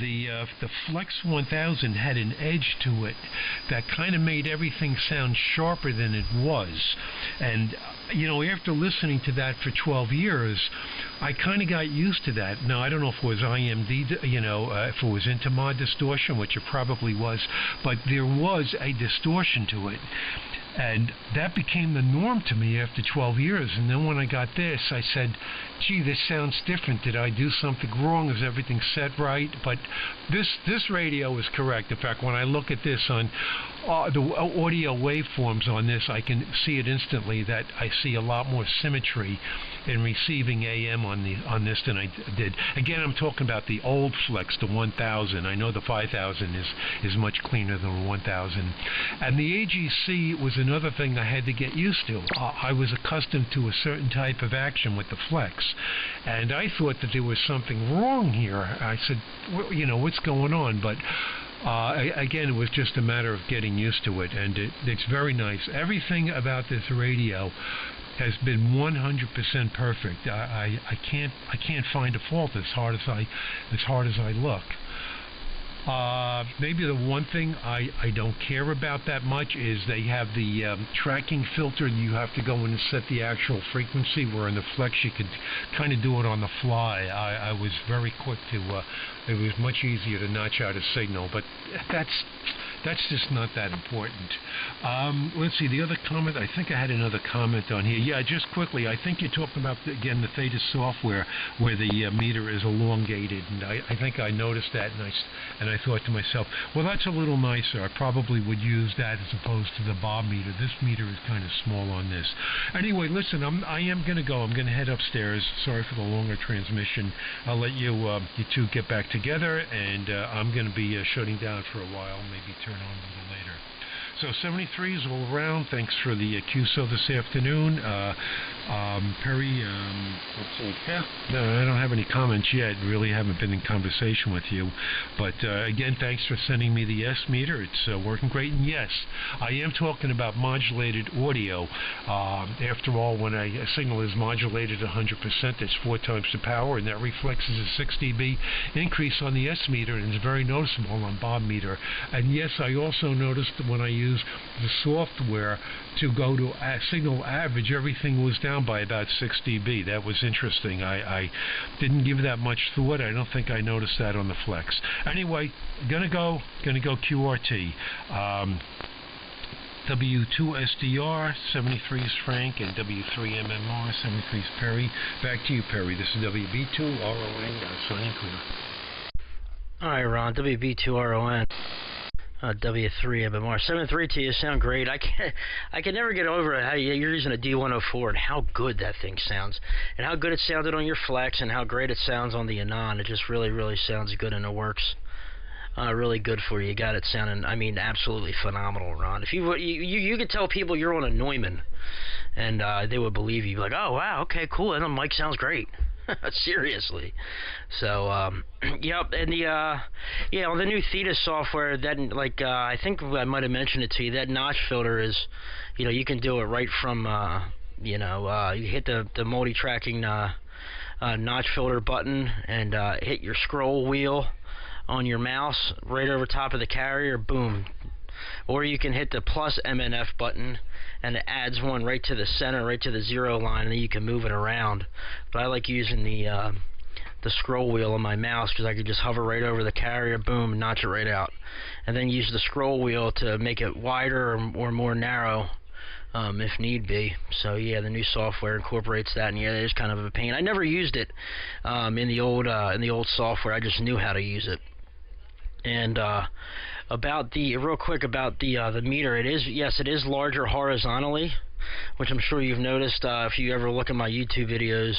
the Flex 1000 had an edge to it that kind of made everything sound sharper than it was. And after listening to that for 12 years, I kind of got used to that. Now, I don't know if it was IMD, if it was into mod distortion, which it probably was, but there was a distortion to it. And that became the norm to me after 12 years. And then when I got this, I said, gee, this sounds different. Did I do something wrong? Is everything set right? But this radio is correct. In fact, when I look at this on the audio waveforms on this, I can see it instantly that I see a lot more symmetry in receiving AM on this than I did. Again, I'm talking about the old Flex, the 1000. I know the 5000 is much cleaner than the 1000. And the AGC was another thing I had to get used to. I was accustomed to a certain type of action with the Flex, and I thought that there was something wrong here. I said, what's going on? But again, it was just a matter of getting used to it, and it's very nice. Everything about this radio has been 100% perfect. I can't find a fault as hard as I look. Maybe the one thing I don't care about that much is they have the tracking filter. You have to go in and set the actual frequency, where in the Flex you could kind of do it on the fly. I was very quick to, it was much easier to notch out a signal, but that's just not that important. Let's see, the other comment, I think I had another comment on here. Yeah, just quickly, I think you're talking about, again, the Theta software, where the meter is elongated, and I think I noticed that, and I thought to myself, well, that's a little nicer. I probably would use that as opposed to the Bob meter. This meter is kind of small on this. Anyway, listen, I am going to go. I'm going to head upstairs. Sorry for the longer transmission. I'll let you two get back together, and I'm going to be shutting down for a while, maybe turn on a little later. So 73 is all around. Thanks for the QSO this afternoon. Perry, let's see. Yeah, no, I don't have any comments yet. Really haven't been in conversation with you. But again, thanks for sending me the S meter. It's working great. And yes, I am talking about modulated audio. After all, when a signal is modulated 100%, it's 4 times the power, and that reflects as a 6 dB increase on the S meter, and it's very noticeable on Bob meter. And yes, I also noticed that when I use the software to go to a signal average, everything was down by about 6 dB. That was interesting. I didn't give that much thought. I don't think I noticed that on the Flex. Anyway, gonna go QRT. W2SDR, 73 is Frank, and W3MMR, 73 is Perry. Back to you, Perry. This is WB2RON, signing clear. All right, Ron, WB2RON. W3MMR. 73 to you sound great. I can never get over how you're using a D104 and how good that thing sounds, and how good it sounded on your Flex, and how great it sounds on the ANAN. It just really, really sounds good, and it works really good for you. You got it sounding, I mean, absolutely phenomenal, Ron. If you could tell people you're on a Neumann, and they would believe you. Like, oh wow, okay, cool. And the mic sounds great. Seriously. So yep, and on the new Theta software, that I think I might have mentioned it to you, that notch filter is, you can do it right from you hit the multi-tracking notch filter button and hit your scroll wheel on your mouse right over top of the carrier, boom. Or you can hit the plus MNF button, and it adds one right to the center, right to the 0 line, and then you can move it around. But I like using the scroll wheel on my mouse, because I could just hover right over the carrier, boom, and notch it right out. And then use the scroll wheel to make it wider or more narrow, if need be. So yeah, the new software incorporates that, and yeah, it is kind of a pain. I never used it in the old software. I just knew how to use it. And real quick about the meter, it is larger horizontally, which I'm sure you've noticed if you ever look at my YouTube videos.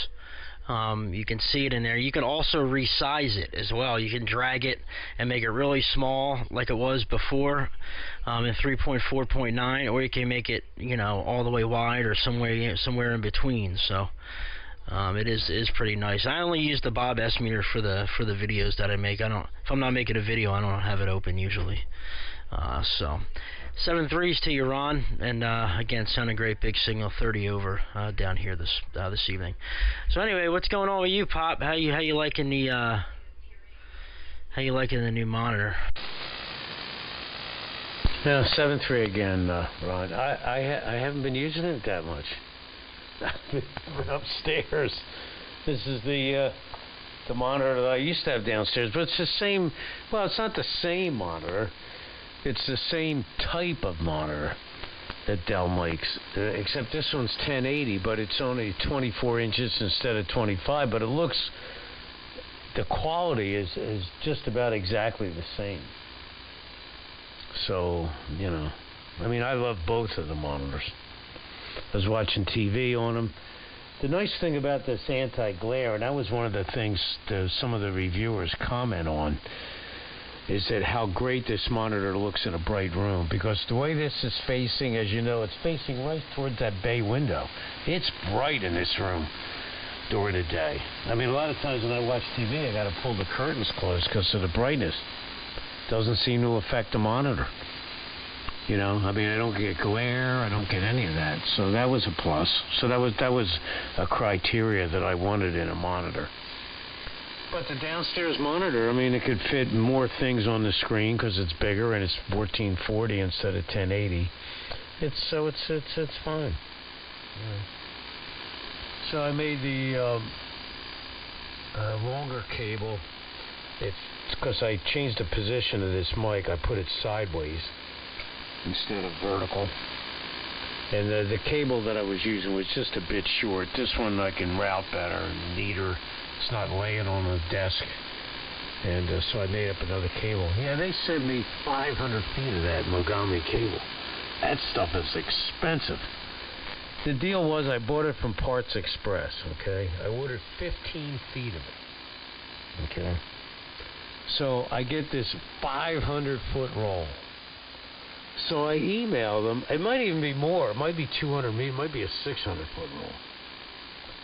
You can see it in there. You can also resize it as well. You can drag it and make it really small like it was before in 3.4.9, or you can make it all the way wide or somewhere in between. So it is pretty nice. I only use the Bob S meter for the videos that I make. If I'm not making a video, I don't have it open usually. So 7.3s to you, Ron, and again, sounding great, big signal, 30 over down here this evening. So anyway, what's going on with you, Pop? How you liking the How you liking the new monitor? No, 7.3 again, Ron. I haven't been using it that much. I've been upstairs. This is the monitor that I used to have downstairs, but it's the same. Well, it's not the same monitor. It's the same type of monitor that Dell makes, except this one's 1080, but it's only 24 inches instead of 25. But it looks, the quality is just about exactly the same. So, you know, I mean, I love both of the monitors. I was watching TV on them. The nice thing about this anti-glare, and that was one of the things some of the reviewers comment on, is that how great this monitor looks in a bright room. Because the way this is facing, as you know, it's facing right towards that bay window. It's bright in this room during the day. I mean, a lot of times when I watch TV, I got to pull the curtains close because of the brightness. Doesn't seem to affect the monitor. You know, I mean, I don't get glare, I don't get any of that. So that was a plus. So that was a criteria that I wanted in a monitor. But the downstairs monitor, I mean, it could fit more things on the screen because it's bigger and it's 1440 instead of 1080. It's fine. Yeah. So I made the longer cable. It's because I changed the position of this mic. I put it sideways instead of vertical. And the cable that I was using was just a bit short. This one I can route better and neater. It's not laying on the desk. And so I made up another cable. Yeah, they sent me 500 feet of that Mogami cable. That stuff is expensive. The deal was I bought it from Parts Express, okay? I ordered 15 feet of it, okay? So I get this 500-foot roll. So I emailed them. It might even be more. It might be 200 meters. It might be a 600-foot roll.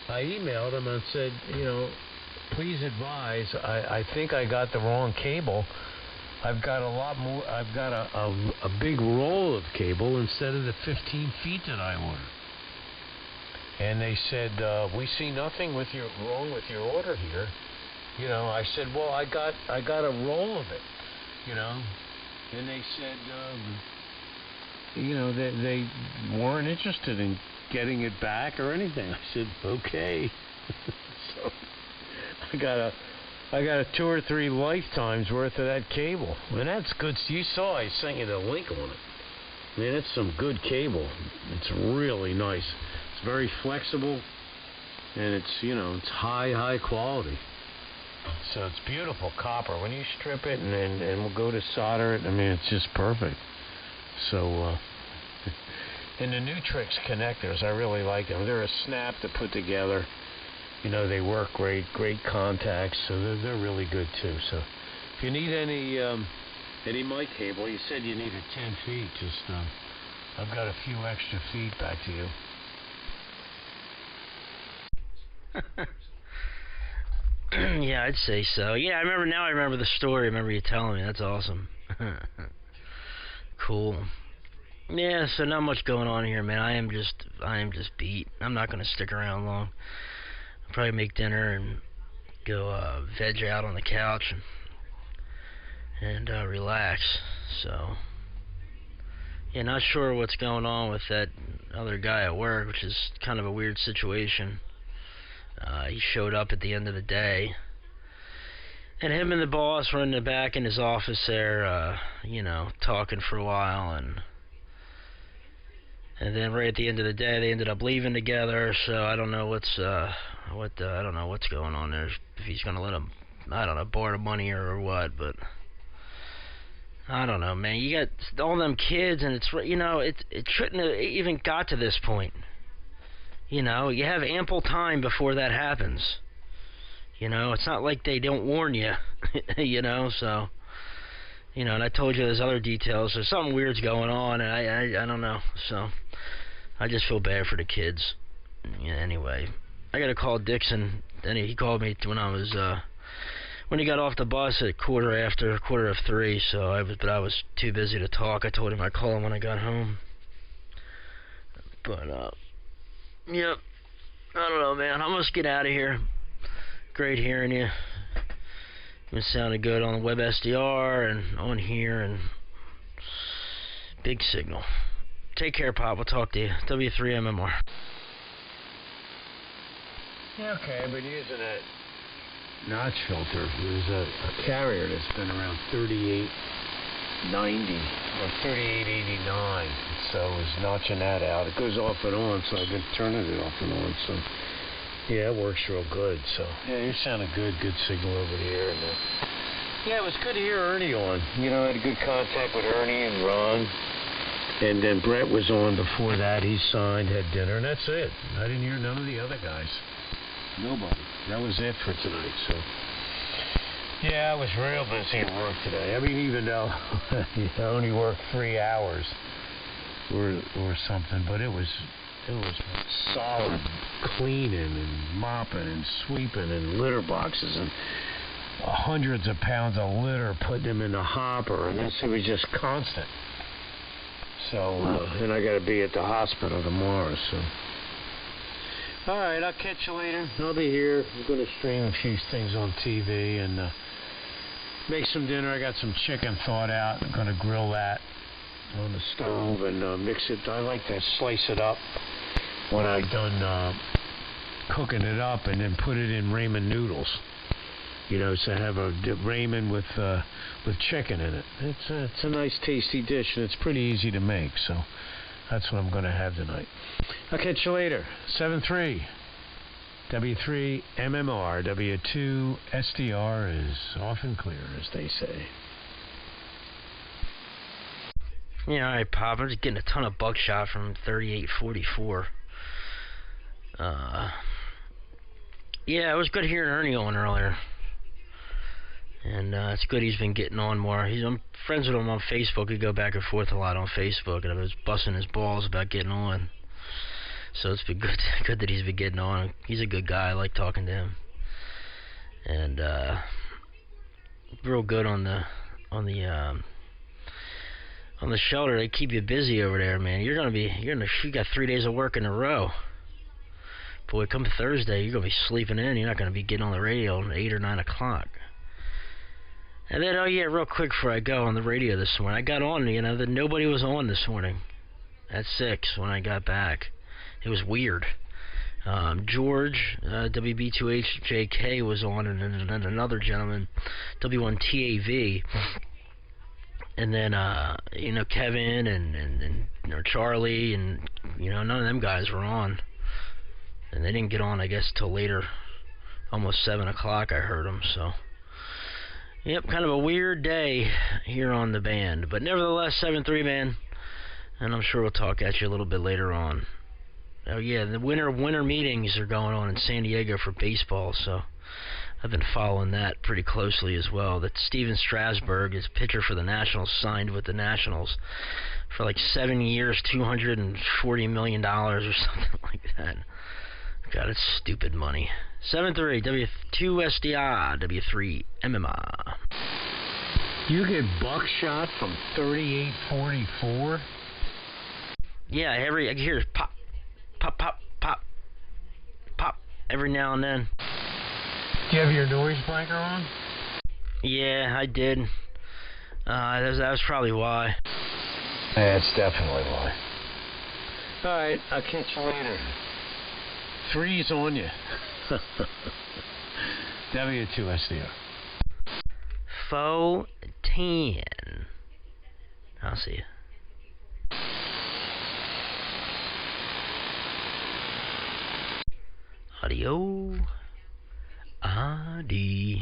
I emailed them and said, you know, please advise. I think I got the wrong cable. I've got a lot more. I've got a big roll of cable instead of the 15 feet that I ordered. And they said, we see nothing wrong with your order here. You know, I said, well, I got a roll of it, you know. And they said, you know, they weren't interested in getting it back or anything. I said, okay. So I got a 2 or 3 lifetimes worth of that cable. And that's good. You saw I sent you the link on it. Man, it's some good cable. It's really nice. It's very flexible, and it's, you know, it's high quality. So it's beautiful copper. When you strip it and we'll go to solder it, I mean, it's just perfect. So, and the Nutrix connectors, I really like them. They're a snap to put together. You know, they work great contacts, so they're really good too. So if you need any mic cable, you said you needed 10 feet, just, I've got a few extra feet back to you. Yeah, I'd say so. Yeah, I remember the story. I remember you telling me. That's awesome. Cool. Yeah, so not much going on here, man. I am just beat. I'm not gonna stick around long. I'll probably make dinner and go veg out on the couch and relax. So yeah, not sure what's going on with that other guy at work, which is kind of a weird situation. He showed up at the end of the day, and him and the boss were in the back in his office there, you know, talking for a while, and then right at the end of the day, they ended up leaving together. So I don't know I don't know what's going on there. If he's gonna let him, I don't know, borrow money or what, but I don't know, man. You got all them kids, and it's, you know, it shouldn't have even got to this point. You know, you have ample time before that happens. You know, it's not like they don't warn you, you know, so, you know, and I told you there's other details. There's something weird's going on, and I don't know, so I just feel bad for the kids. Yeah, anyway, I got to call Dixon, and he called me when when he got off the bus at quarter of 3, so I was too busy to talk. I told him I'd call him when I got home. But, yep. I don't know, man. I must get out of here. Great hearing you. It sounded good on the Web SDR and on here, and big signal. Take care, Pop. We'll talk to you. W3MMR. Yeah, okay, I've been using that notch filter. There's a carrier that's been around 3890 or 3889. So I was notching that out. It goes off and on, so I've been turning it off and on. So yeah, it works real good. So yeah, you're sounding good. Good signal over here. And yeah, it was good to hear Ernie on. You know, I had a good contact with Ernie and Ron. And then Brett was on before that. He signed, had dinner, and that's it. I didn't hear none of the other guys. Nobody. That was it for tonight. So yeah, I was real busy at work today. I mean, even though I only worked 3 hours or something, but it was solid cleaning and mopping and sweeping and litter boxes and hundreds of pounds of litter, putting them in the hopper, and it was just constant. So and I got to be at the hospital tomorrow. So all right, I'll catch you later. I'll be here. I'm going to stream a few things on TV and make some dinner. I got some chicken thawed out. I'm going to grill that on the stove and mix it. I like to slice it up when I'm done cooking it up, and then put it in ramen noodles. You know, so I have a ramen with chicken in it. It's a nice, tasty dish, and it's pretty easy to make. So that's what I'm going to have tonight. I'll catch you later. 7-3. W3MMR. W2SDR is off and clear, as they say. Yeah, alright, Pop. I'm just getting a ton of buckshot from 3844. Yeah, it was good hearing Ernie on earlier. And it's good he's been getting on more. I'm friends with him on Facebook. We go back and forth a lot on Facebook, and I was busting his balls about getting on. So it's been good that he's been getting on. He's a good guy. I like talking to him. And real good on the shelter. They keep you busy over there, man. You got 3 days of work in a row. Boy, come Thursday, you're gonna be sleeping in. You're not gonna be getting on the radio at 8 or 9 o'clock. And then, oh yeah, real quick before I go, on the radio this morning, I got on, that nobody was on this morning at 6 when I got back. It was weird. George, WB2HJK was on, and another gentleman, W1TAV. And then, Kevin and Charlie, and, none of them guys were on. And they didn't get on, I guess, till later, almost 7 o'clock I heard them, so. Yep, kind of a weird day here on the band. But nevertheless, 7-3, man. And I'm sure we'll talk at you a little bit later on. Oh, yeah, the winter meetings are going on in San Diego for baseball, so I've been following that pretty closely as well. That Steven Strasburg, is pitcher for the Nationals, signed with the Nationals for like 7 years, $240 million or something like that. God, it's stupid money. 7-3, W2SDR, W3MMR. You get buckshot from 3844? Yeah, I hear pop, pop, pop, pop, pop every now and then. Do you have your noise breaker on? Yeah, I did. That was probably why. Yeah, it's definitely why. Alright, I'll catch you later. 3's on you. W2SDR. 410. I'll see you. Audio. Audio.